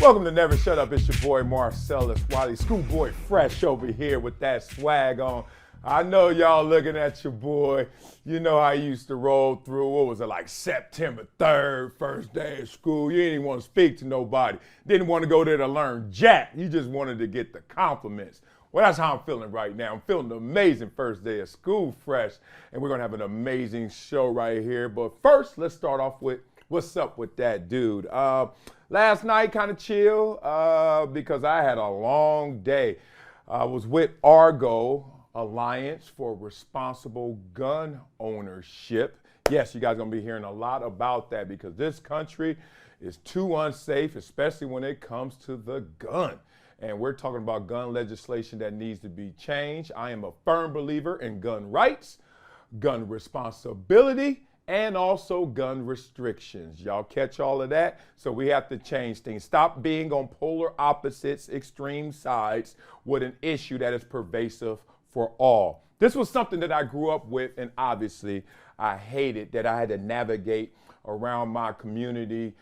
Welcome to Never Shut Up. It's your boy Marcellus, Wiley, schoolboy fresh over here with that swag on. I know y'all looking at your boy. You know how I used to roll through, what was it, like September 3rd, first day of school. You didn't even want to speak to nobody. Didn't want to go there to learn jack. You just wanted to get the compliments. Well, that's how I'm feeling right now. I'm feeling an amazing first day of school fresh, and we're going to have an amazing show right here. But first, let's start off with what's up with that dude. Last night, kind of chill because I had a long day. I was with Argo, Alliance for Responsible Gun Ownership. Yes, you guys are going to be hearing a lot about that because this country is too unsafe, especially when it comes to the gun. And we're talking about gun legislation that needs to be changed. I am a firm believer in gun rights, gun responsibility, and also gun restrictions. Y'all catch all of that? So we have to change things. Stop being on polar opposites, extreme sides with an issue that is pervasive for all. This was something that I grew up with, and obviously I hated that I had to navigate around my community,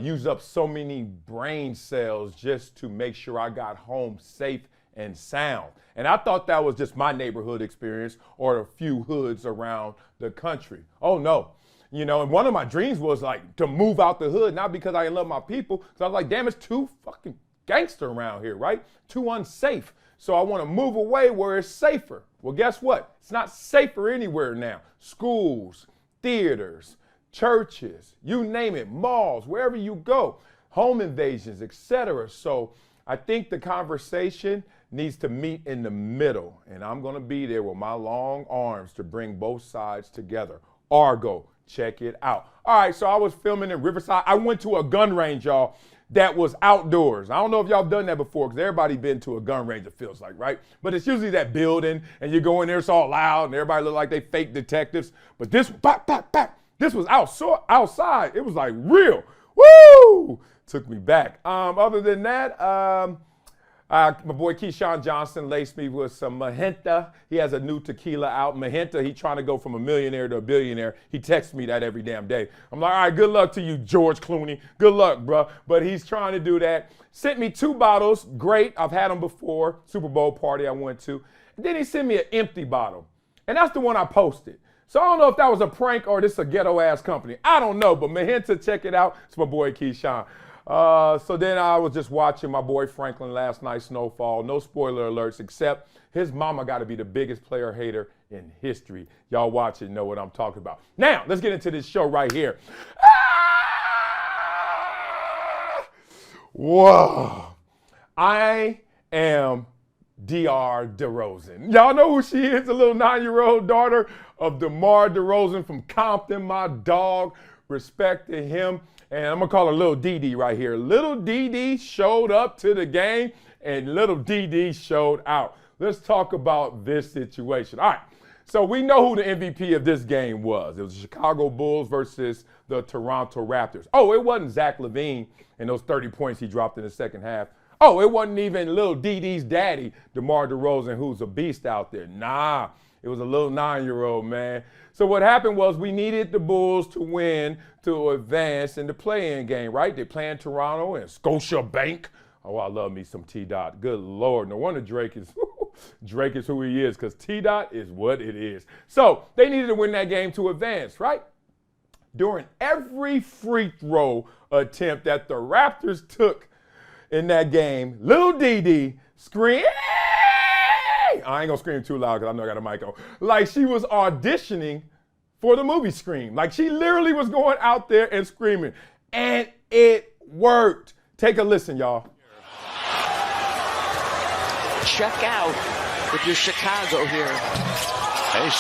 use up so many brain cells just to make sure I got home safe and sound. And I thought that was just my neighborhood experience or a few hoods around the country. Oh no. You know, and one of my dreams was like to move out the hood, not because I love my people. So I was like, damn, it's too fucking gangster around here, right? Too unsafe. So I want to move away where it's safer. Well, guess what? It's not safer anywhere now. Schools, theaters, churches, you name it, malls, wherever you go, home invasions, etc. So I think the conversation needs to meet in the middle, and I'm going to be there with my long arms to bring both sides together. Argo, check it out. All right, so I was filming in Riverside. I went to a gun range, y'all, that was outdoors. I don't know if y'all done that before because everybody been to a gun range, it feels like, right? But it's usually that building, and you go in there, it's all loud, and everybody look like they fake detectives. But this, this was outside. It was like real. Woo! Took me back. Other than that, my boy Keyshawn Johnson laced me with some Magenta. He has a new tequila out. Magenta, he trying to go from a millionaire to a billionaire. He texts me that every damn day. I'm like, all right, good luck to you, George Clooney. Good luck, bro. But he's trying to do that. Sent me 2 bottles. Great. I've had them before. Super Bowl party I went to. And then he sent me an empty bottle. And that's the one I posted. So I don't know if that was a prank or this is a ghetto-ass company. I don't know, but Magenta, check it out. It's my boy Keyshawn. So then I was just watching my boy Franklin last night, Snowfall. No spoiler alerts, except his mama got to be the biggest player hater in history. Y'all watch it, know what I'm talking about. Now, let's get into this show right here. Whoa. I am Derozan. Y'all know who she is, the little 9-year-old daughter of Demar Derozan from Compton, my dog. Respect to him. And I'm going to call her Little DD right here. Little DD showed up to the game, and Little DD showed out. Let's talk about this situation. All right, so we know who the MVP of this game was. It was the Chicago Bulls versus the Toronto Raptors. Oh, it wasn't Zach LaVine and those 30 points he dropped in the second half. Oh, it wasn't even Little DD's daddy, DeMar DeRozan, who's a beast out there. Nah, it was a little 9-year-old, man. So what happened was we needed the Bulls to win to advance in the play-in game, right? They're playing Toronto and Scotiabank. Oh, I love me some T-Dot. Good Lord. No wonder Drake is who he is, because T-Dot is what it is. So they needed to win that game to advance, right? During every free throw attempt that the Raptors took in that game, Lil DD screamed, I ain't gonna scream too loud because I know I got a mic on. Like she was auditioning for the movie Scream. Like she literally was going out there and screaming. And it worked. Take a listen, y'all. Check out with your Chicago here. Hey,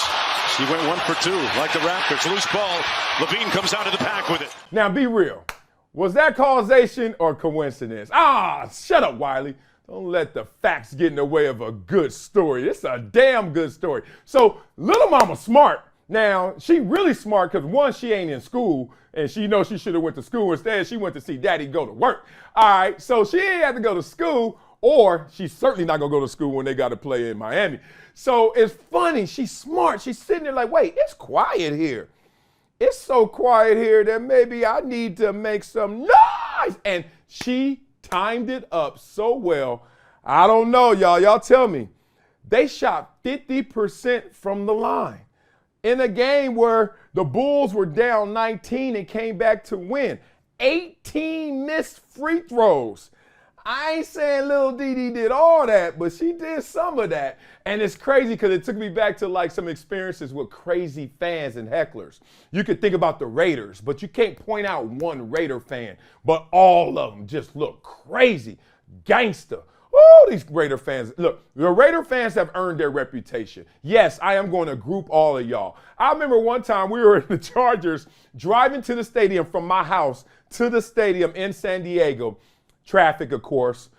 she went 1 for 2 like the Raptors. Loose ball. LaVine comes out of the pack with it. Now be real. Was that causation or coincidence? Shut up, Wiley. Don't let the facts get in the way of a good story. It's a damn good story. So little mama smart. Now, she really smart because one, she ain't in school and she knows she should have went to school. Instead, she went to see daddy go to work. All right, so she ain't had to go to school, or she's certainly not gonna go to school when they got to play in Miami. So it's funny, she's smart. She's sitting there like, wait, it's quiet here. It's so quiet here that maybe I need to make some noise. And she timed it up so well. I don't know, y'all. Y'all tell me. They shot 50% from the line in a game where the Bulls were down 19 and came back to win. 18 missed free throws. I ain't saying Lil Dee did all that, but she did some of that. And it's crazy because it took me back to like some experiences with crazy fans and hecklers. You could think about the Raiders, but you can't point out one Raider fan, but all of them just look crazy, gangster. Oh, these Raider fans. Look, the Raider fans have earned their reputation. Yes, I am going to group all of y'all. I remember one time we were in the Chargers driving to the stadium from my house to the stadium in San Diego. Traffic, of course.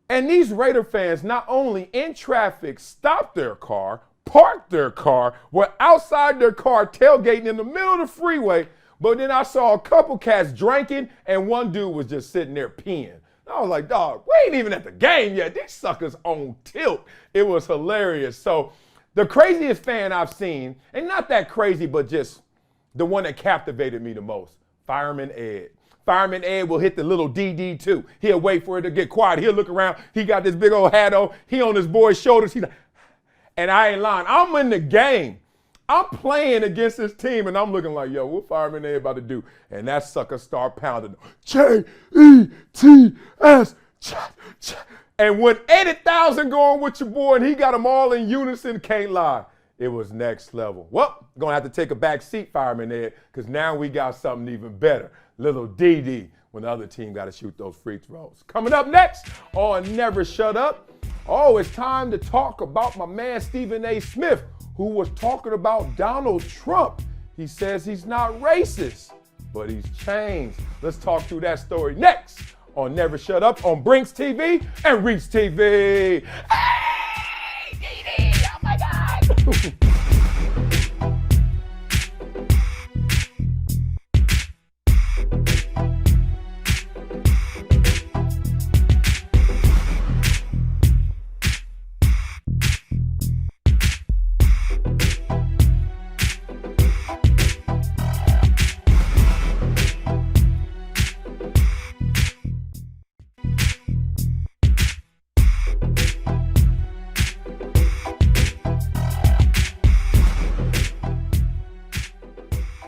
And these Raider fans, not only in traffic, stopped their car, parked their car, were outside their car tailgating in the middle of the freeway, but then I saw a couple cats drinking and one dude was just sitting there peeing. I was like, dog, we ain't even at the game yet. These suckers on tilt. It was hilarious. So the craziest fan I've seen, and not that crazy, but just the one that captivated me the most, Fireman Ed. Fireman Ed will hit the little DD too. He'll wait for it to get quiet. He'll look around. He got this big old hat on. He on his boy's shoulders. He's like, and I ain't lying. I'm in the game. I'm playing against this team, and I'm looking like, yo, what Fireman Ed about to do? And that sucker start pounding. J-E-T-S. And when 80,000 going with your boy, and he got them all in unison, can't lie. It was next level. Well, gonna have to take a back seat, Fireman Ed, because now we got something even better. Little DD when the other team got to shoot those free throws. Coming up next on Never Shut Up. Oh, it's time to talk about my man Stephen A. Smith, who was talking about Donald Trump. He says he's not racist, but he's changed. Let's talk through that story next on Never Shut Up on Brinks TV and Reach TV. Hey, DD, oh my God.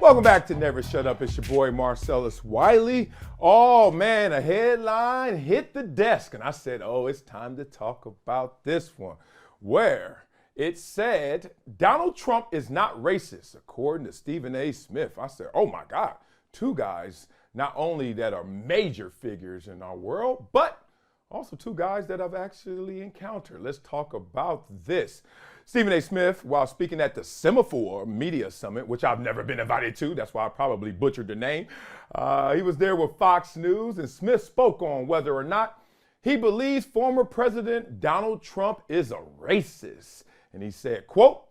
Welcome back to Never Shut Up. It's your boy Marcellus Wiley. Oh man, a headline hit the desk and I said, oh, it's time to talk about this one, where it said Donald Trump is not racist, according to Stephen A. Smith. I said, oh my God, two guys not only that are major figures in our world, but also two guys that I've actually encountered. Let's talk about this. Stephen A. Smith, while speaking at the Semaphore Media Summit, which I've never been invited to, that's why I probably butchered the name, he was there with Fox News, and Smith spoke on whether or not he believes former President Donald Trump is a racist. And he said, quote,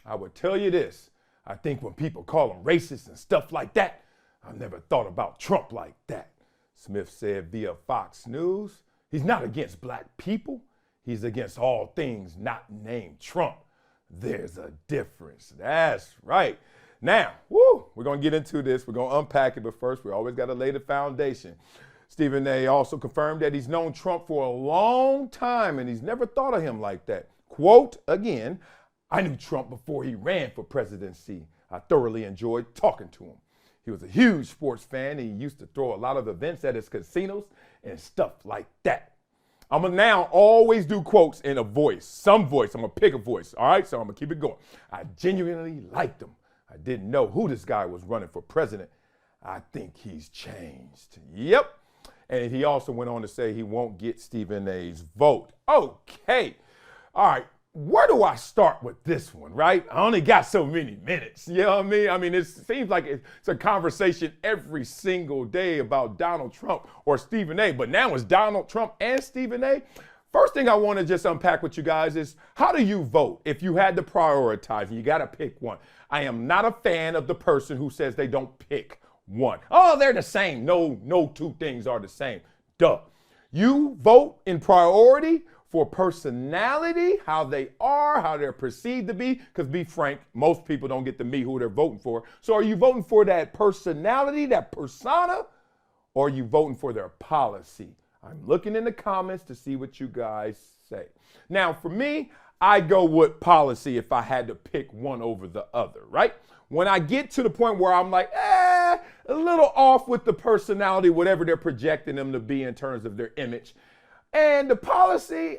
I would tell you this, I think when people call him racist and stuff like that, I've never thought about Trump like that. Smith said via Fox News, he's not against black people. He's against all things not named Trump. There's a difference. That's right. Now, we're going to get into this. We're going to unpack it, but first, we always got to lay the foundation. Stephen A. also confirmed that he's known Trump for a long time, and he's never thought of him like that. Quote, again, I knew Trump before he ran for presidency. I thoroughly enjoyed talking to him. He was a huge sports fan. He used to throw a lot of events at his casinos and stuff like that. I'm going to now always do quotes in a voice, some voice. I'm going to pick a voice, all right? So I'm going to keep it going. I genuinely liked him. I didn't know who this guy was running for president. I think he's changed. Yep. And he also went on to say he won't get Stephen A.'s vote. Okay. All right. Where do I start with this one, right? I only got so many minutes. You know what I mean? I mean, it seems like it's a conversation every single day about Donald Trump or Stephen A. But now it's Donald Trump and Stephen A. First thing I want to just unpack with you guys is, how do you vote if you had to prioritize and you got to pick one? I am not a fan of the person who says they don't pick one. Oh, they're the same. No two things are the same. Duh. You vote in priority for personality, how they are, how they're perceived to be, because be frank, most people don't get to meet who they're voting for. So are you voting for that personality, that persona, or are you voting for their policy? I'm looking in the comments to see what you guys say. Now, for me, I go with policy if I had to pick one over the other, right? When I get to the point where I'm like, a little off with the personality, whatever they're projecting them to be in terms of their image, and the policy,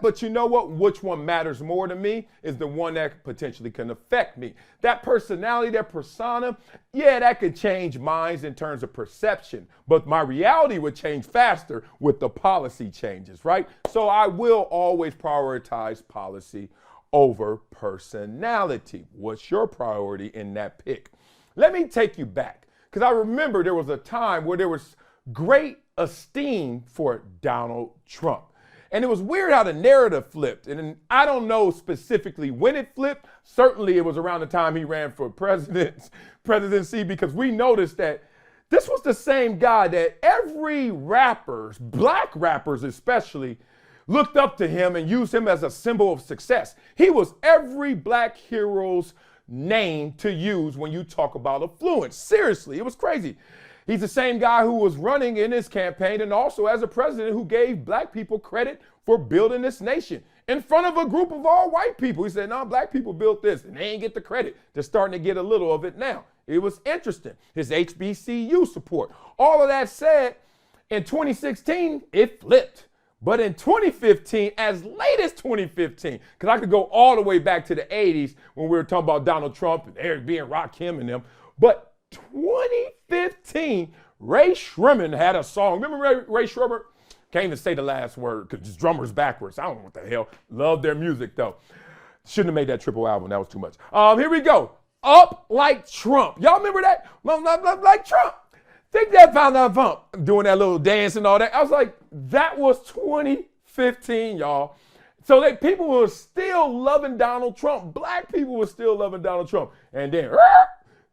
but you know what? Which one matters more to me is the one that potentially can affect me. That personality, that persona, that could change minds in terms of perception, but my reality would change faster with the policy changes, right? So I will always prioritize policy over personality. What's your priority in that pick? Let me take you back, because I remember there was a time where there was great esteem for Donald Trump. And it was weird how the narrative flipped. And I don't know specifically when it flipped. Certainly it was around the time he ran for presidency, because we noticed that this was the same guy that every rappers, black rappers especially, looked up to him and used him as a symbol of success. He was every black hero's name to use when you talk about affluence. Seriously, it was crazy. He's the same guy who was running in his campaign and also as a president who gave black people credit for building this nation in front of a group of all white people. He said, no, black people built this and they ain't get the credit. They're starting to get a little of it now. It was interesting. His HBCU support. All of that said, in 2016, it flipped. But in 2015, as late as 2015, because I could go all the way back to the 80s when we were talking about Donald Trump and Eric B. and Rakim and them, but 2015, Ray Sherman had a song. Remember Ray Sherman? Can't even say the last word because his drummer's backwards. I don't know what the hell. Love their music though. Shouldn't have made that triple album. That was too much. Here we go. Up Like Trump. Y'all remember that? Up Like Trump. Think that found that bump. Doing that little dance and all that. I was like, that was 2015, y'all. So people were still loving Donald Trump. Black people were still loving Donald Trump. And then,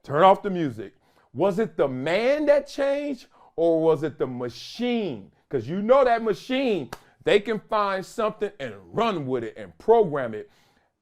turn off the music. Was it the man that changed or was it the machine? Because you know that machine, they can find something and run with it and program it.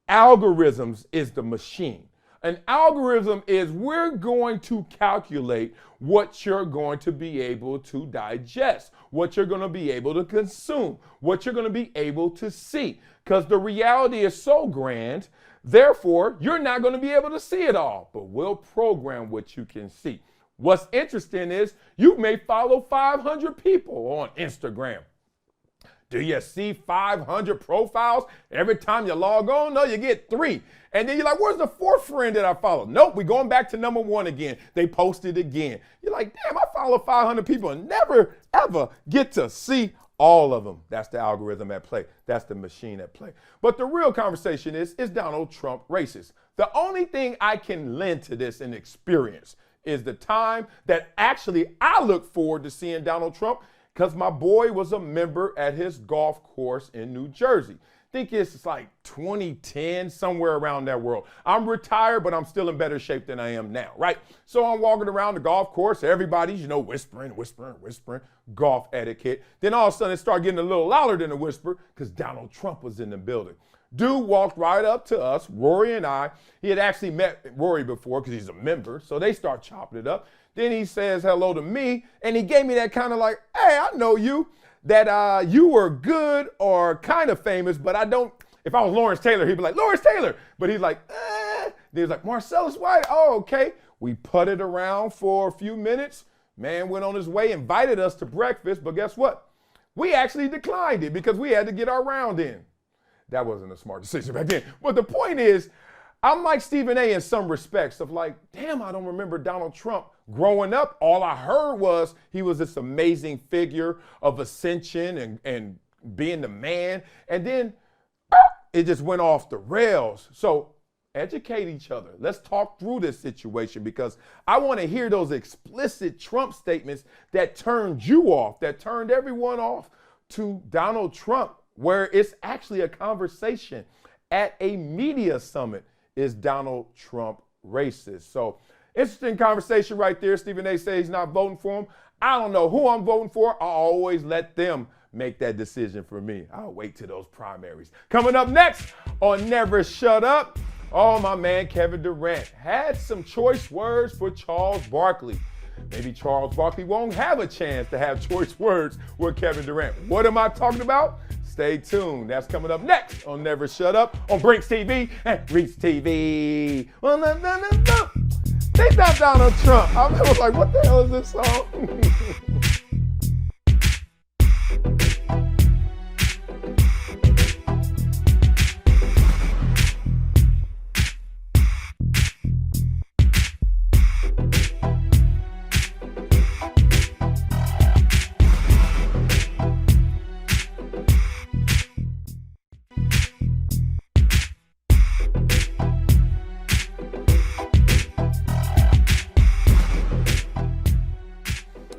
Algorithms is the machine. An algorithm is we're going to calculate what you're going to be able to digest, what you're going to be able to consume, what you're going to be able to see. Because the reality is so grand, therefore, you're not going to be able to see it all, but we'll program what you can see. What's interesting is you may follow 500 people on Instagram. Do you see 500 profiles every time you log on? No, you get 3. And then you're like, where's the 4th friend that I follow? Nope, we're going back to number 1 again. They posted again. You're like, damn, I follow 500 people and never, ever get to see all of them. That's the algorithm at play. That's the machine at play. But the real conversation is Donald Trump racist? The only thing I can lend to this and experience is the time that actually I look forward to seeing Donald Trump, because my boy was a member at his golf course in New Jersey. I think it's like 2010, somewhere around that world. I'm retired, but I'm still in better shape than I am now, right? So I'm walking around the golf course. Everybody's, whispering, golf etiquette. Then all of a sudden it started getting a little louder than a whisper because Donald Trump was in the building. Dude walked right up to us, Rory and I. He had actually met Rory before because he's a member, so they start chopping it up. Then he says hello to me, and he gave me that kind of like, hey, I know you, that you were good or kind of famous, but I don't, if I was Lawrence Taylor, he'd be like, Lawrence Taylor. But he's like, Then he's like, Marcellus Wiley. Oh, okay. We putted around for a few minutes. Man went on his way, invited us to breakfast, but guess what? We actually declined it because we had to get our round in. That wasn't a smart decision back then. But the point is, I'm like Stephen A. in some respects of like, damn, I don't remember Donald Trump. Growing up, all I heard was he was this amazing figure of ascension and being the man. And then it just went off the rails. So educate each other. Let's talk through this situation because I want to hear those explicit Trump statements that turned you off, that turned everyone off to Donald Trump, where it's actually a conversation at a media summit. Is Donald Trump racist? So interesting conversation right there. Stephen A. says he's not voting for him. I don't know who I'm voting for. I always let them make that decision for me. I'll wait till those primaries. Coming up next on Never Shut Up, oh, my man Kevin Durant had some choice words for Charles Barkley. maybe Charles Barkley won't have a chance to have choice words with Kevin Durant. What am I talking about? Stay tuned. That's coming up next on Never Shut Up on Brinks TV and Reach TV. Well, no. They not Donald Trump. I was like, what the hell is this song?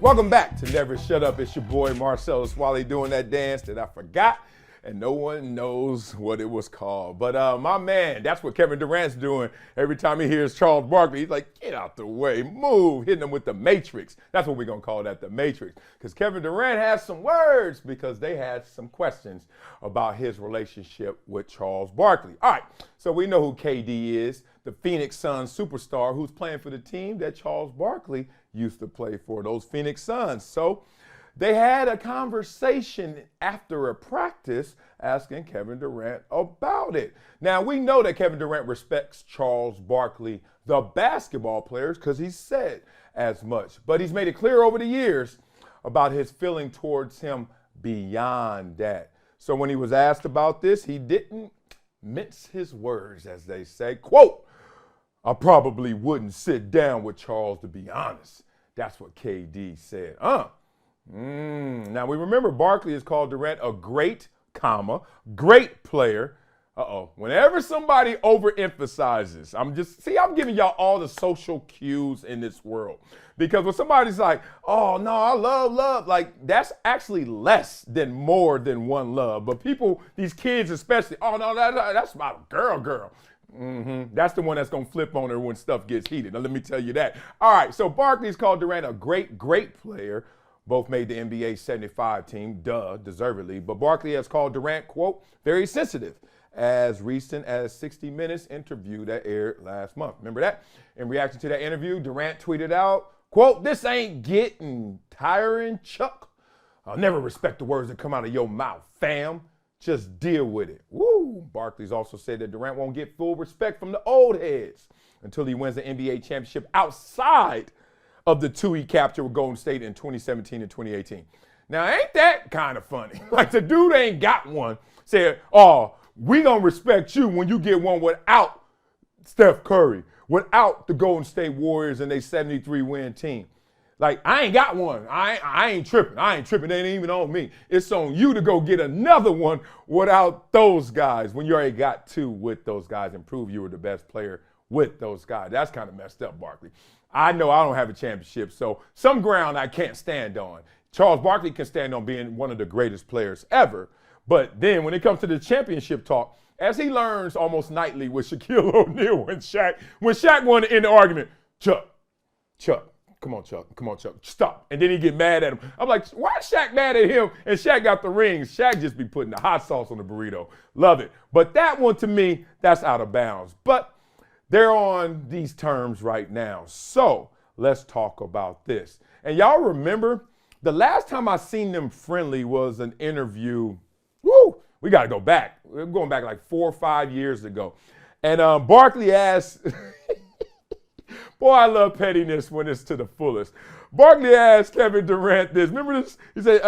Welcome back to Never Shut Up. It's your boy Marcellus, Wiley, doing that dance that I forgot, and no one knows what it was called. But my man, that's what Kevin Durant's doing every time he hears Charles Barkley. He's like, get out the way, move, hitting him with the Matrix. That's what we're going to call that, the Matrix. Because Kevin Durant has some words because they had some questions about his relationship with Charles Barkley. All right, so we know who KD is, the Phoenix Suns superstar who's playing for the team that Charles Barkley used to play for, those Phoenix Suns. So they had a conversation after a practice asking Kevin Durant about it. Now, we know that Kevin Durant respects Charles Barkley, the basketball players, because he said as much. But he's made it clear over the years about his feeling towards him beyond that. So when he was asked about this, he didn't mince his words, as they say. Quote, I probably wouldn't sit down with Charles, to be honest. That's what KD said. Now, we remember Barkley has called Durant a great player. Whenever somebody overemphasizes, I'm giving y'all all the social cues in this world. Because when somebody's like, oh, no, I love, like, that's actually less than more than one love. But people, these kids especially, oh, no, that's my girl. That's the one that's going to flip on her when stuff gets heated. Now, let me tell you that. All right, so Barkley's called Durant a great player. Both made the NBA 75 team, deservedly. But Barkley has called Durant, quote, very sensitive, as recent as 60 Minutes interview that aired last month. Remember that? In reaction to that interview, Durant tweeted out, quote, this ain't getting tiring, Chuck. I'll never respect the words that come out of your mouth, fam. Just deal with it. Woo! Barkley's also said that Durant won't get full respect from the old heads until he wins the NBA championship outside of the two he captured with Golden State in 2017 and 2018. Now, ain't that kind of funny? Like, the dude ain't got one. Said, oh, we gonna respect you when you get one without Steph Curry, without the Golden State Warriors and their 73-win team. Like, I ain't got one. I ain't tripping. It ain't even on me. It's on you to go get another one without those guys when you already got two with those guys and prove you were the best player with those guys. That's kind of messed up, Barkley. I know I don't have a championship, so some ground I can't stand on. Charles Barkley can stand on being one of the greatest players ever. But then when it comes to the championship talk, as he learns almost nightly with Shaquille O'Neal when Shaq wanted to end the argument, Chuck, come on, Chuck, stop. And then he get mad at him. I'm like, why is Shaq mad at him? And Shaq got the rings. Shaq just be putting the hot sauce on the burrito. Love it. But that one, to me, that's out of bounds. But they're on these terms right now. So let's talk about this. And y'all remember, the last time I seen them friendly was an interview. We got to go back. We're going back like 4 or 5 years ago. And Barkley asked, boy, I love pettiness when it's to the fullest. Barkley asked Kevin Durant this. Remember this? He said,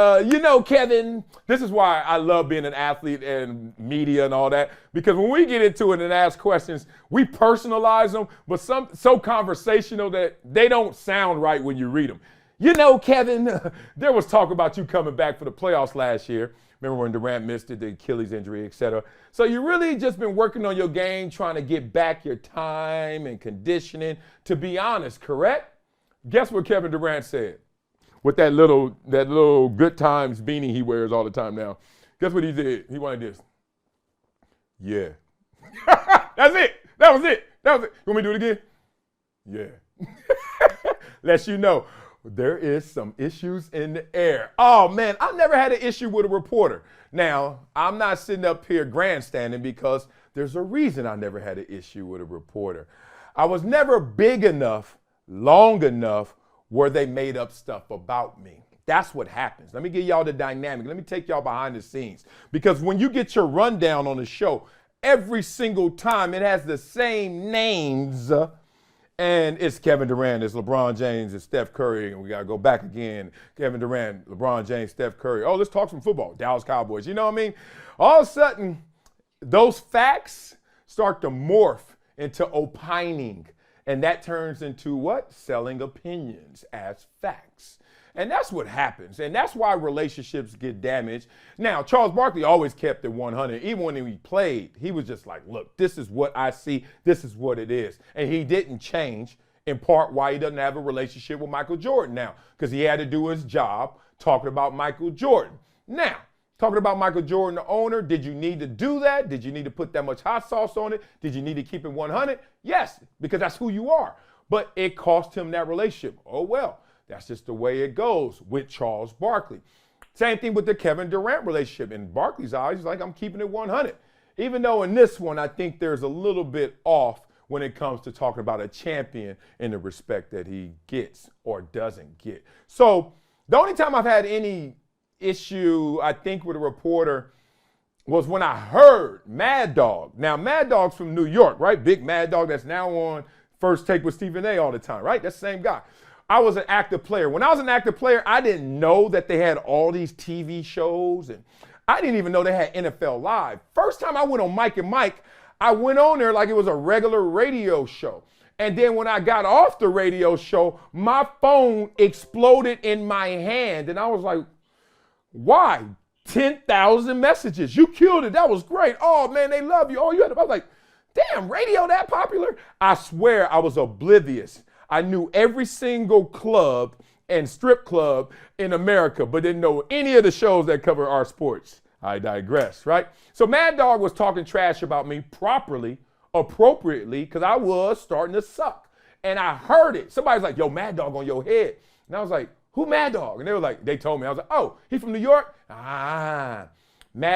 Kevin, this is why I love being an athlete and media and all that. Because when we get into it and ask questions, we personalize them, but so conversational that they don't sound right when you read them. Kevin, there was talk about you coming back for the playoffs last year. Remember when Durant missed it, the Achilles injury, etc. So you really just been working on your game, trying to get back your time and conditioning, to be honest, correct? Guess what Kevin Durant said with that little good times beanie he wears all the time now. Guess what he did? He wanted this. Yeah. That's it. That was it. You want me to do it again? Yeah. Lets you know there is some issues in the air. Oh, man, I never had an issue with a reporter. Now, I'm not sitting up here grandstanding because there's a reason I never had an issue with a reporter. I was never big enough, long enough, where they made up stuff about me. That's what happens. Let me give y'all the dynamic. Let me take y'all behind the scenes. Because when you get your rundown on the show, every single time it has the same names. And it's Kevin Durant, it's LeBron James, it's Steph Curry, and we got to go back again. Kevin Durant, LeBron James, Steph Curry. Oh, let's talk some football. Dallas Cowboys. You know what I mean? All of a sudden, those facts start to morph into opining. And that turns into what? Selling opinions as facts. And that's what happens. And that's why relationships get damaged. Now, Charles Barkley always kept it 100. Even when he played, he was just like, look, this is what I see. This is what it is. And he didn't change, in part why he doesn't have a relationship with Michael Jordan now, because he had to do his job talking about Michael Jordan. Now, talking about Michael Jordan, the owner, did you need to do that? Did you need to put that much hot sauce on it? Did you need to keep it 100? Yes, because that's who you are. But it cost him that relationship. Oh, well. That's just the way it goes with Charles Barkley. Same thing with the Kevin Durant relationship. In Barkley's eyes, he's like, I'm keeping it 100. Even though in this one, I think there's a little bit off when it comes to talking about a champion in the respect that he gets or doesn't get. So the only time I've had any issue, I think, with a reporter was when I heard Mad Dog. Now, Mad Dog's from New York, right? Big Mad Dog that's now on First Take with Stephen A. all the time, right? That's the same guy. I was an active player. When I was an active player, I didn't know that they had all these TV shows, and I didn't even know they had NFL Live. First time I went on Mike and Mike, I went on there like it was a regular radio show. And then when I got off the radio show, my phone exploded in my hand, and I was like, why? 10,000 messages. You killed it. That was great. Oh, man, they love you. Oh, you had. I was like, damn, radio that popular? I swear I was oblivious. I knew every single club and strip club in America, but didn't know any of the shows that cover our sports. I digress, right? So Mad Dog was talking trash about me properly, appropriately, because I was starting to suck. And I heard it. Somebody's like, yo, Mad Dog on your head. And I was like, who Mad Dog? And they were like, they told me. I was like, oh, he from New York? Mad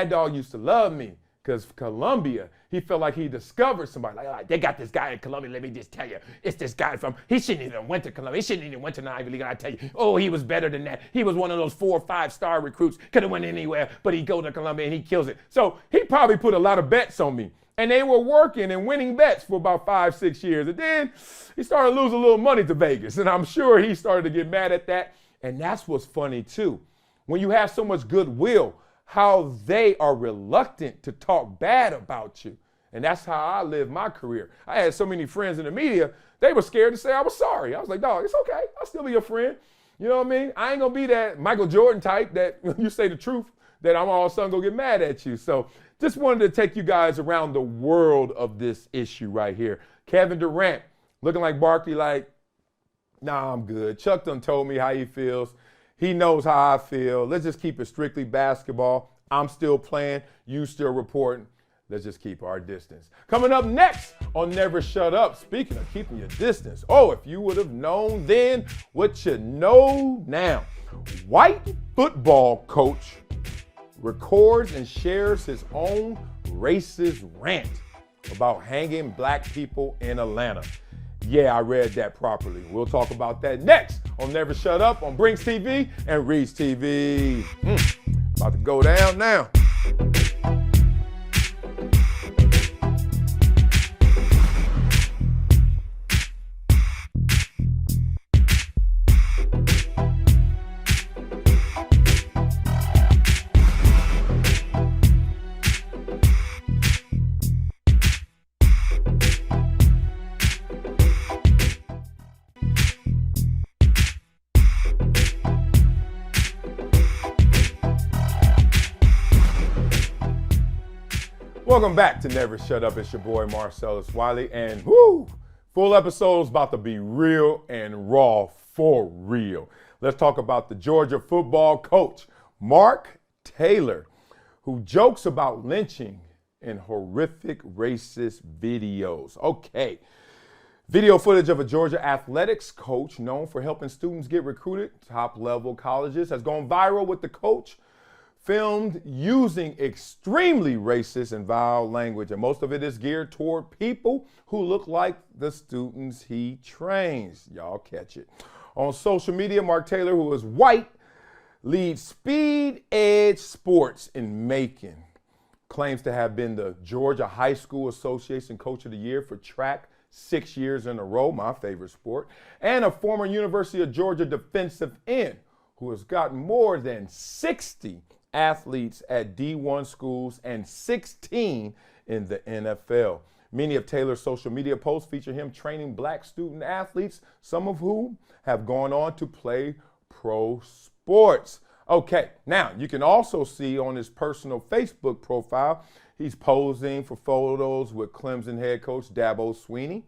Dog used to love me because Columbia, he felt like he discovered somebody. Like, they got this guy in Columbia, let me just tell you. It's this guy he shouldn't even went to Columbia. He shouldn't even went to the Ivy League, and I tell you, oh, he was better than that. He was one of those 4 or 5-star recruits. Could have went anywhere, but he go to Columbia and he kills it. So he probably put a lot of bets on me. And they were working and winning bets for about 5-6 years. And then he started losing a little money to Vegas. And I'm sure he started to get mad at that. And that's what's funny too. When you have so much goodwill, how they are reluctant to talk bad about you. And that's how I lived my career. I had so many friends in the media, they were scared to say I was sorry. I was like, dog, it's okay. I'll still be your friend. You know what I mean? I ain't gonna be that Michael Jordan type that you say the truth, that I'm all of a sudden gonna get mad at you. So just wanted to take you guys around the world of this issue right here. Kevin Durant looking like Barkley, like, nah, I'm good. Chuck done told me how he feels. He knows how I feel. Let's just keep it strictly basketball. I'm still playing. You still reporting. Let's just keep our distance. Coming up next on Never Shut Up, speaking of keeping your distance. Oh, if you would have known then what you know now. White football coach records and shares his own racist rant about hanging black people in Atlanta. Yeah, I read that properly. We'll talk about that next on Never Shut Up on Brinks TV and Reach TV. About to go down now. Welcome back to Never Shut Up. It's your boy Marcellus Wiley, and full episode's about to be real and raw for real. Let's talk about the Georgia football coach, Mark Taylor, who jokes about lynching in horrific racist videos. Okay. Video footage of a Georgia athletics coach known for helping students get recruited to top-level colleges has gone viral with the coach filmed using extremely racist and vile language, and most of it is geared toward people who look like the students he trains. Y'all catch it. On social media, Mark Taylor, who is white, leads Speed Edge Sports in Macon. Claims to have been the Georgia High School Association Coach of the Year for track 6 years in a row, my favorite sport, and a former University of Georgia defensive end who has gotten more than 60 athletes at D1 schools and 16 in the NFL. Many of Taylor's social media posts feature him training black student athletes, some of whom have gone on to play pro sports. Okay, now you can also see on his personal Facebook profile, he's posing for photos with Clemson head coach Dabo Swinney,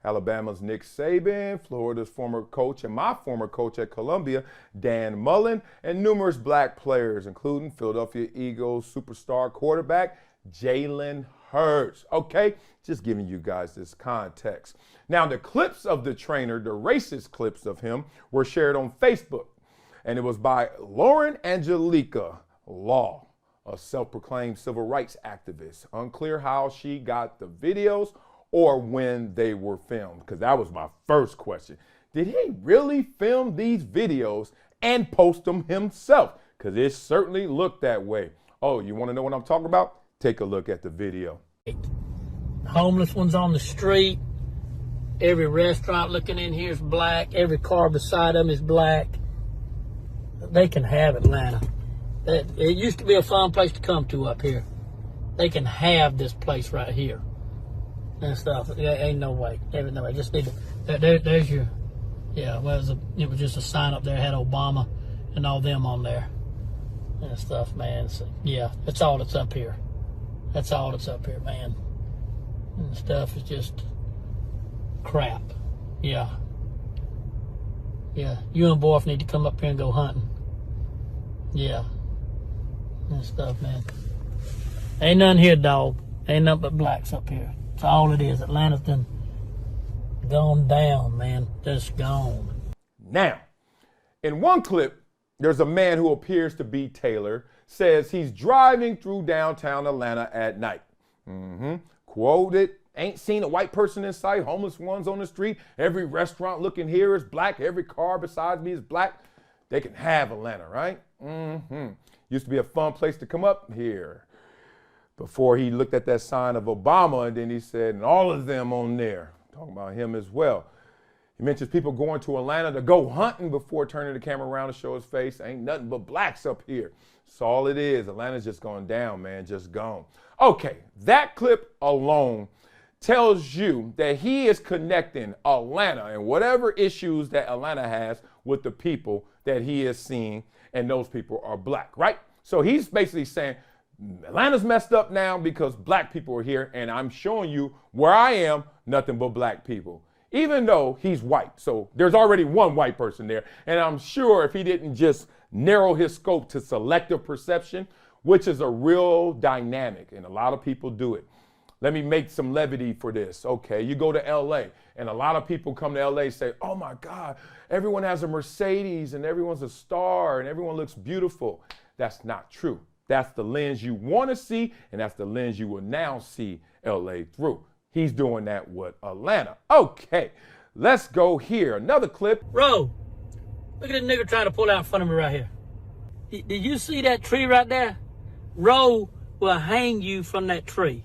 Alabama's Nick Saban, Florida's former coach and my former coach at Columbia, Dan Mullen, and numerous black players, including Philadelphia Eagles superstar quarterback Jalen Hurts. Okay, just giving you guys this context. Now, the clips of the trainer, the racist clips of him, were shared on Facebook, and it was by Lauren Angelica Law, a self-proclaimed civil rights activist. Unclear how she got the videos or when they were filmed, because that was my first question. Did he really film these videos and post them himself? Because it certainly looked that way. Oh, you want to know what I'm talking about? Take a look at the video. Homeless ones on the street. Every restaurant looking in here is black. Every car beside them is black. They can have Atlanta. It used to be a fun place to come to up here. They can have this place right here and stuff. Ain't no way. Ain't no way. Just need to. There's your. Yeah. Well, it was just a sign up there. Had Obama and all them on there and stuff, man. So, yeah, that's all that's up here. That's all that's up here, man. And stuff is just crap. Yeah. Yeah. You and Borf need to come up here and go hunting. Yeah. And stuff, man. Ain't nothing here, dog. Ain't nothing but blacks up here. That's all it is. Atlanta's done gone down, man. Just gone. Now, in one clip, there's a man who appears to be Taylor, says he's driving through downtown Atlanta at night. Quoted, ain't seen a white person in sight, homeless ones on the street. Every restaurant looking here is black. Every car beside me is black. They can have Atlanta, right? Used to be a fun place to come up here. Before he looked at that sign of Obama, and then he said, and all of them on there, talking about him as well. He mentions people going to Atlanta to go hunting before turning the camera around to show his face. Ain't nothing but blacks up here. That's all it is. Atlanta's just gone down, man, just gone. Okay, that clip alone tells you that he is connecting Atlanta and whatever issues that Atlanta has with the people that he is seeing, and those people are black, right? So he's basically saying, Atlanta's messed up now because black people are here, and I'm showing you where I am, nothing but black people. Even though he's white. So there's already one white person there. And I'm sure if he didn't just narrow his scope to selective perception, which is a real dynamic, and a lot of people do it. Let me make some levity for this. Okay, you go to LA, and a lot of people come to LA and say, oh my God, everyone has a Mercedes, and everyone's a star, and everyone looks beautiful. That's not true. That's the lens you want to see, and that's the lens you will now see LA through. He's doing that with Atlanta. Okay, let's go here. Another clip. Ro, look at this nigga trying to pull out in front of me right here. Did you see that tree right there? Ro will hang you from that tree.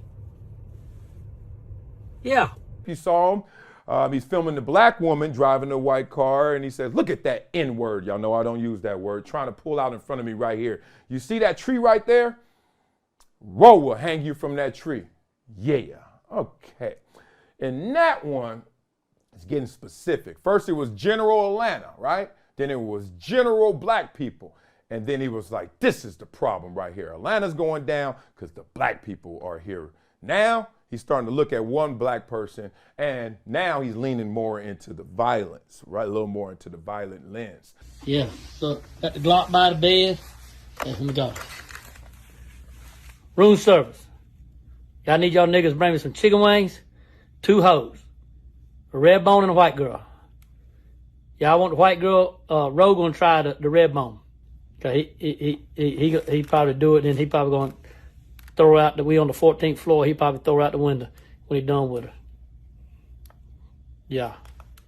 Yeah. You saw him. He's filming the black woman driving a white car, and he says, look at that N-word. Y'all know I don't use that word. Trying to pull out in front of me right here. You see that tree right there? Ro will hang you from that tree. Yeah. Okay. And that one is getting specific. First, it was general Atlanta, right? Then it was general black people. And then he was like, this is the problem right here. Atlanta's going down because the black people are here. Now, he's starting to look at one black person, and now he's leaning more into the violence, right? A little more into the violent lens. Yeah. So, got the Glock by the bed. Let me go. Room service. I need y'all niggas to bring me some chicken wings, 2 hoes, a red bone and a white girl. Y'all want the white girl, Ro gonna try the red bone. Okay, he probably do it, and he probably gonna throw her out. We on the 14th floor. He probably throw her out the window when he done with her. Yeah,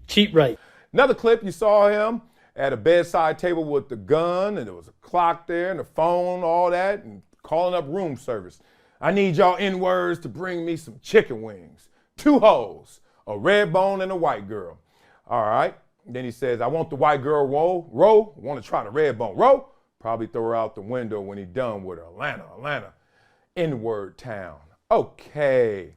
cheap rate. Another clip, you saw him at a bedside table with the gun, and there was a clock there and the phone, all that, and calling up room service. I need y'all N-words to bring me some chicken wings, 2 hoes, a red bone and a white girl. All right. Then he says, I want the white girl roll, want to try the red bone roll. Probably throw her out the window when he's done with her. Atlanta, N-word town. Okay.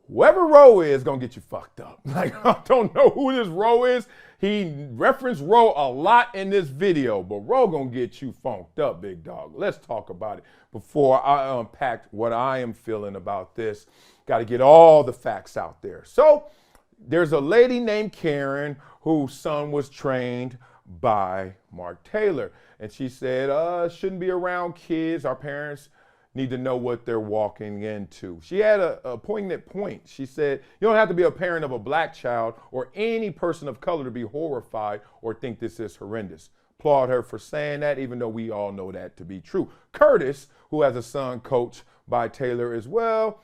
Whoever Roe is gonna get you fucked up. Like, I don't know who this Roe is. He referenced Roe a lot in this video, but Roe gonna get you funked up, big dog. Let's talk about it before I unpack what I am feeling about this. Got to get all the facts out there. So there's a lady named Karen whose son was trained by Mark Taylor. And she said, shouldn't be around kids. Our parents need to know what they're walking into. She had a poignant point. She said, you don't have to be a parent of a black child or any person of color to be horrified or think this is horrendous. Applaud her for saying that, even though we all know that to be true. Curtis, who has a son coached by Taylor as well,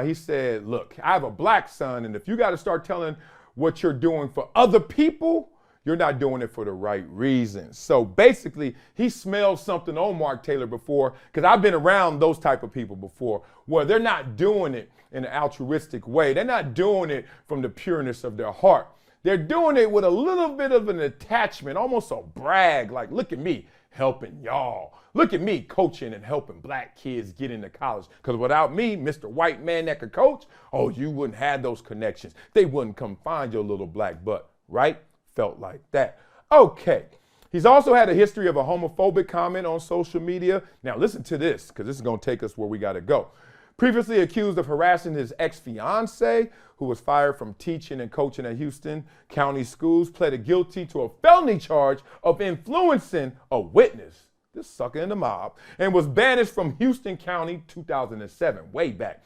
he said, look, I have a black son, and if you got to start telling what you're doing for other people, you're not doing it for the right reasons. So basically, he smelled something on Mark Taylor before, because I've been around those type of people before, where they're not doing it in an altruistic way. They're not doing it from the pureness of their heart. They're doing it with a little bit of an attachment, almost a brag, like, look at me helping y'all. Look at me coaching and helping black kids get into college. Because without me, Mr. White Man that could coach, oh, you wouldn't have those connections. They wouldn't come find your little black butt, right? Felt like that. Okay. He's also had a history of a homophobic comment on social media. Now listen to this, because this is going to take us where we got to go. Previously accused of harassing his ex-fiance, who was fired from teaching and coaching at Houston County schools, pleaded guilty to a felony charge of influencing a witness, this sucker in the mob, and was banished from Houston County 2007, way back.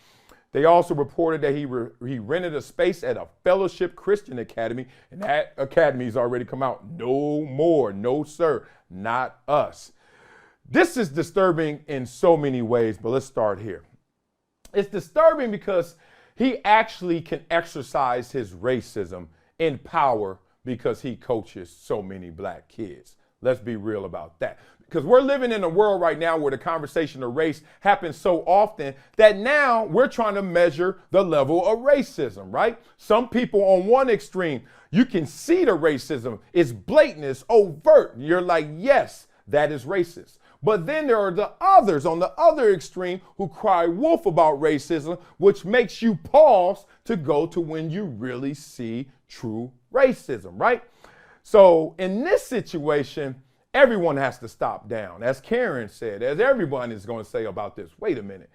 They also reported that he rented a space at a Fellowship Christian Academy, and that academy's already come out. No more, no sir, not us. This is disturbing in so many ways, but let's start here. It's disturbing because he actually can exercise his racism in power because he coaches so many black kids. Let's be real about that. Because we're living in a world right now where the conversation of race happens so often that now we're trying to measure the level of racism, right? Some people on one extreme, you can see the racism. It's blatant, it's overt. You're like, yes, that is racist. But then there are the others on the other extreme who cry wolf about racism, which makes you pause to go to when you really see true racism, right? So in this situation, everyone has to stop down. As Karen said, as everyone is going to say about this, wait a minute.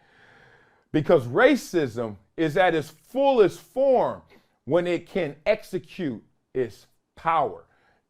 Because racism is at its fullest form when it can execute its power.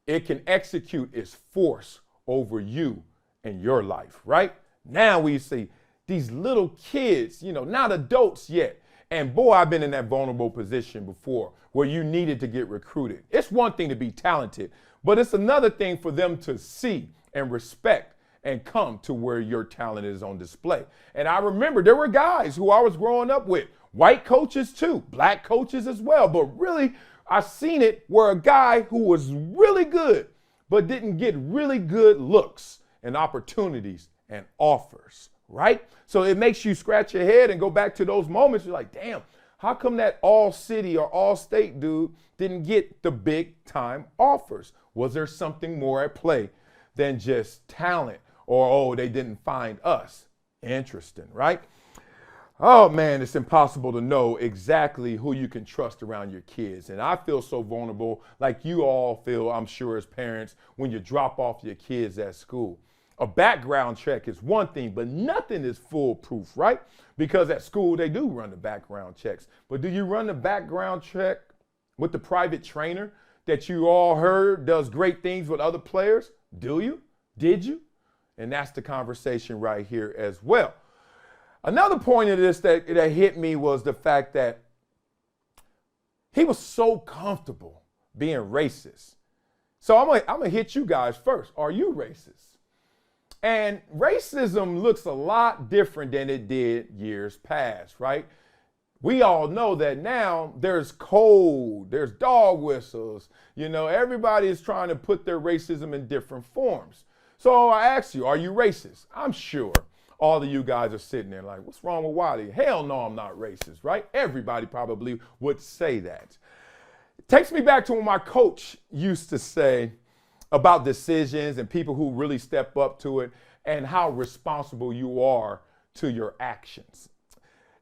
It can execute its force over you and your life, right? Now we see these little kids, not adults yet. And boy, I've been in that vulnerable position before where you needed to get recruited. It's one thing to be talented, but it's another thing for them to see and respect and come to where your talent is on display. And I remember there were guys who I was growing up with, white coaches too, black coaches as well. But really, I've seen it where a guy who was really good, but didn't get really good looks and opportunities and offers, right? So it makes you scratch your head and go back to those moments. You're like, damn, how come that all city or all state dude didn't get the big time offers? Was there something more at play than just talent or, oh, they didn't find us? Interesting, right? Oh man, it's impossible to know exactly who you can trust around your kids. And I feel so vulnerable, like you all feel, I'm sure, as parents, when you drop off your kids at school. A background check is one thing, but nothing is foolproof, right? Because at school, they do run the background checks. But do you run the background check with the private trainer that you all heard does great things with other players? Do you? Did you? And that's the conversation right here as well. Another point of this that hit me was the fact that he was so comfortable being racist. So I'm gonna hit you guys first. Are you racist? And racism looks a lot different than it did years past, right? we all know that now there's code, there's dog whistles. You know, everybody is trying to put their racism in different forms. So I ask you, are you racist? I'm sure all of you guys are sitting there like, what's wrong with Wiley? Hell no, I'm not racist, right? Everybody probably would say that. It takes me back to when my coach used to say about decisions and people who really step up to it and how responsible you are to your actions.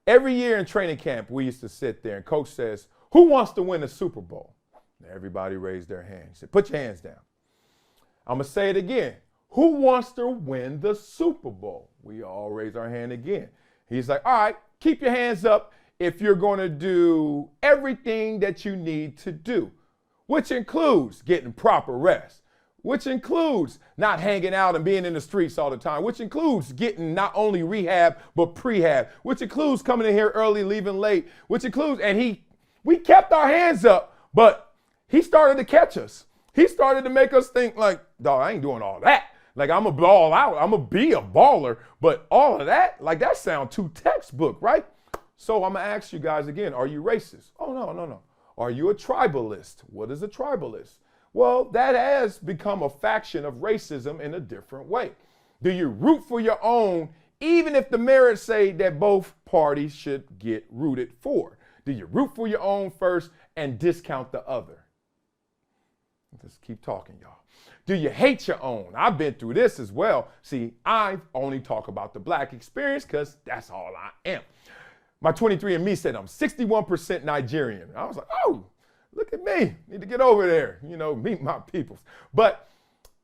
Every year in training camp, we used to sit there and coach says, who wants to win a Super Bowl? Everybody raised their hand. He said, put your hands down. I'm going to say it again. Who wants to win the Super Bowl? We all raise our hand again. He's like, all right, keep your hands up if you're going to do everything that you need to do, which includes getting proper rest, which includes not hanging out and being in the streets all the time, which includes getting not only rehab, but prehab, which includes coming in here early, leaving late, which includes, and we kept our hands up, but he started to catch us. He started to make us think like, dog, I ain't doing all that. Like, I'm going to ball out. I'm going to be a baller. But all of that, like, that sounds too textbook, right? So I'm going to ask you guys again, are you racist? Oh, no. Are you a tribalist? What is a tribalist? Well, that has become a faction of racism in a different way. Do you root for your own, even if the merits say that both parties should get rooted for? Do you root for your own first and discount the other? Let's keep talking, y'all. Do you hate your own? I've been through this as well. See, I only talk about the black experience because that's all I am. My 23andMe said I'm 61% Nigerian. I was like, oh, look at me. Need to get over there, meet my peoples. But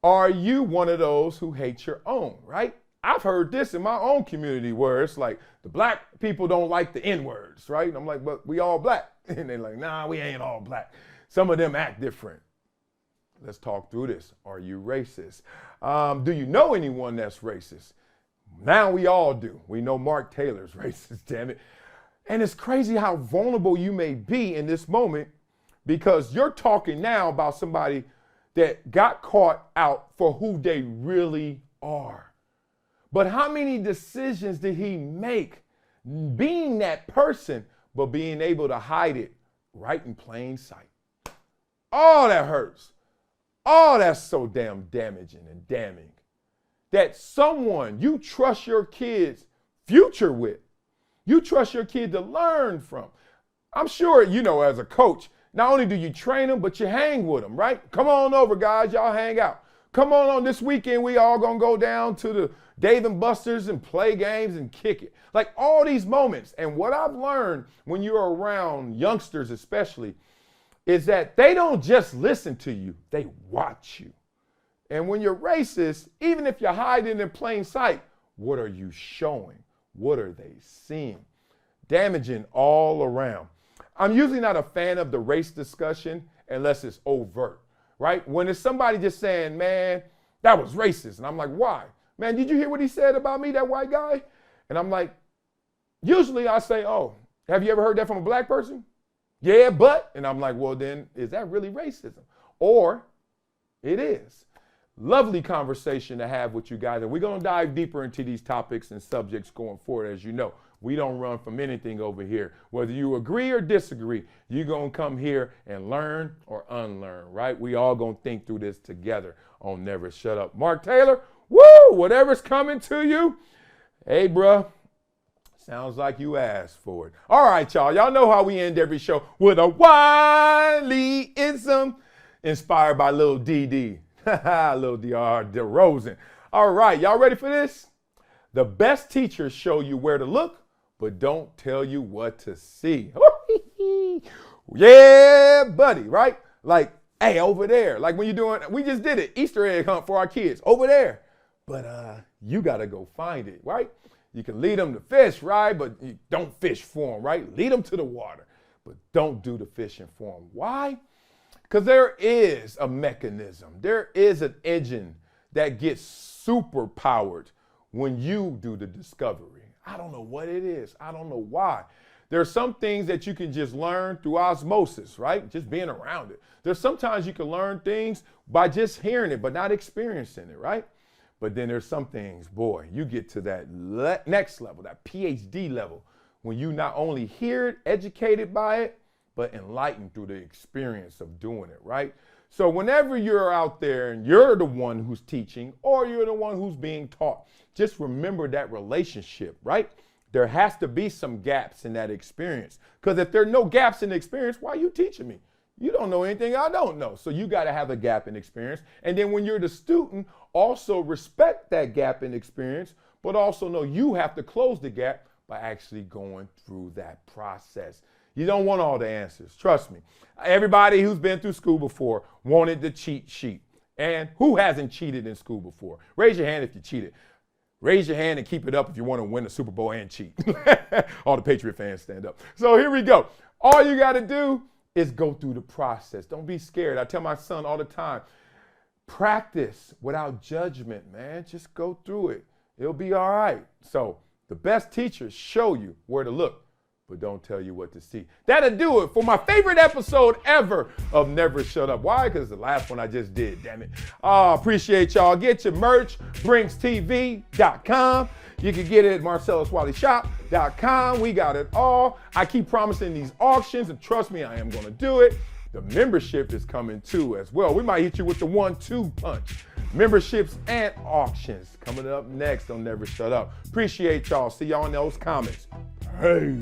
are you one of those who hate your own, right? I've heard this in my own community where it's like the black people don't like the N-words, right? And I'm like, but we all black. And they're like, nah, we ain't all black. Some of them act different. Let's talk through this. Are you racist? Do you know anyone that's racist? Now we all do. We know Mark Taylor's racist, damn it. And it's crazy how vulnerable you may be in this moment because you're talking now about somebody that got caught out for who they really are. But how many decisions did he make being that person, but being able to hide it right in plain sight? Oh, that hurts. Oh, that's so damn damaging and damning. That someone you trust your kid's future with, you trust your kid to learn from. I'm sure, as a coach, not only do you train them, but you hang with them, right? Come on over, guys. Y'all hang out. Come on this weekend. We all going to go down to the Dave & Buster's and play games and kick it. Like all these moments. And what I've learned when you're around youngsters especially is that they don't just listen to you, they watch you. And when you're racist, even if you're hiding in plain sight, what are you showing? What are they seeing? Damaging all around. I'm usually not a fan of the race discussion unless it's overt, right? When it's somebody just saying, man, that was racist. And I'm like, why? Man, did you hear what he said about me, that white guy? And I'm like, usually I say, oh, have you ever heard that from a black person? Yeah, but, and I'm like, well, then is that really racism? Or it is. Lovely conversation to have with you guys. And we're going to dive deeper into these topics and subjects going forward. As you know, we don't run from anything over here. Whether you agree or disagree, you're going to come here and learn or unlearn, right? We all going to think through this together on Never Shut Up. Mark Taylor, woo, whatever's coming to you. Hey, bruh. Sounds like you asked for it. All right, y'all. Y'all know how we end every show with a Wileyism inspired by Lil DD. Lil Derozan. All right, y'all ready for this? The best teachers show you where to look, but don't tell you what to see. Yeah, buddy, right? Like, hey, over there. Like when you're doing, we just did it, Easter egg hunt for our kids, over there. But you got to go find it, right? You can lead them to fish, right? But you don't fish for them, right? Lead them to the water, but don't do the fishing for them. Why? Because there is a mechanism. There is an engine that gets super powered when you do the discovery. I don't know what it is. I don't know why. There are some things that you can just learn through osmosis, right? Just being around it. There's sometimes you can learn things by just hearing it, but not experiencing it, right? But then there's some things, boy, you get to that next level, that PhD level, when you not only hear it, educated by it, but enlightened through the experience of doing it, right? So whenever you're out there and you're the one who's teaching or you're the one who's being taught, just remember that relationship, right? There has to be some gaps in that experience. Because if there are no gaps in the experience, why are you teaching me? You don't know anything I don't know. So you got to have a gap in experience. And then when you're the student, also respect that gap in experience, but also know you have to close the gap by actually going through that process. You don't want all the answers. Trust me. Everybody who's been through school before wanted the cheat sheet. And who hasn't cheated in school before? Raise your hand if you cheated. Raise your hand and keep it up if you want to win the Super Bowl and cheat. All the Patriot fans stand up. So here we go. All you got to do is go through the process. Don't be scared. I tell my son all the time, practice without judgment, man. Just go through it. It'll be all right. So the best teachers show you where to look, but don't tell you what to see. That'll do it for my favorite episode ever of Never Shut Up. Why? Because it's the last one I just did, damn it. Appreciate y'all. Get your merch, BrinksTV.com. You can get it at MarcellusWileyShop.com. We got it all. I keep promising these auctions, and trust me, I am going to do it. The membership is coming too as well. We might hit you with the 1-2 punch. Memberships and auctions coming up next on Never Shut Up. Appreciate y'all. See y'all in those comments. Hey.